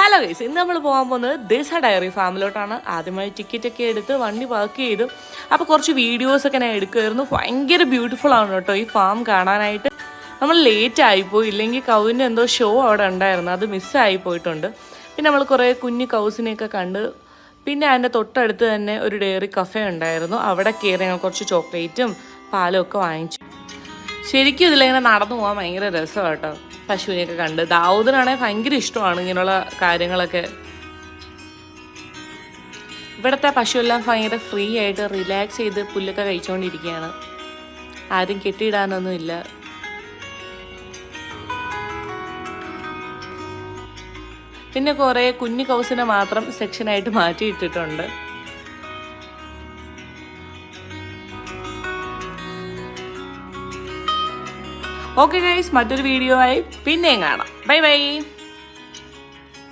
Hello guys, ഇന്ന് നമ്മൾ പോകാൻ പോകുന്നത് ദേശ ഡയറി ഫാമിലോട്ടാണ്. ആദ്യമായി ടിക്കറ്റൊക്കെ എടുത്ത് വണ്ടി പാർക്ക് ചെയ്തു. അപ്പോൾ കുറച്ച് വീഡിയോസൊക്കെ ഞാൻ എടുക്കുമായിരുന്നു. ഭയങ്കര ബ്യൂട്ടിഫുൾ ആണ് കേട്ടോ ഈ ഫാം കാണാനായിട്ട്. നമ്മൾ ലേറ്റ് ആയിപ്പോയി, ഇല്ലെങ്കിൽ കൗവിൻ്റെ എന്തോ ഷോ അവിടെ ഉണ്ടായിരുന്നു, അത് മിസ്സായി പോയിട്ടുണ്ട്. പിന്നെ നമ്മൾ കുറേ കുഞ്ഞു കൗസിനെയൊക്കെ കണ്ട്. പിന്നെ അതിൻ്റെ തൊട്ടടുത്ത് തന്നെ ഒരു ഡയറി കഫേ ഉണ്ടായിരുന്നു. അവിടെ കയറി ഞങ്ങൾ കുറച്ച് ചോക്ലേറ്റും പാലും ഒക്കെ വാങ്ങിച്ചു. ശരിക്കും ഇതിലിങ്ങനെ നടന്നു പോകാൻ ഭയങ്കര രസമാണ് കേട്ടോ. പശുവിനെയൊക്കെ കണ്ട് ദാവൂദിനാണെങ്കിൽ ഭയങ്കര ഇഷ്ടമാണ് ഇങ്ങനെയുള്ള കാര്യങ്ങളൊക്കെ. ഇവിടുത്തെ പശുവെല്ലാം ഭയങ്കര ഫ്രീ ആയിട്ട് റിലാക്സ് ചെയ്ത് പുല്ലൊക്കെ കഴിച്ചുകൊണ്ടിരിക്കുകയാണ്. ആരും കെട്ടിയിടാനൊന്നുമില്ല. പിന്നെ കുറേ കുഞ്ഞു കൗസിനെ മാത്രം സെക്ഷനായിട്ട് മാറ്റിയിട്ടിട്ടുണ്ട്. ഓക്കെ ഗൈസ്, മറ്റൊരു വീഡിയോ ആയി പിന്നെയും കാണാം. Bye bye.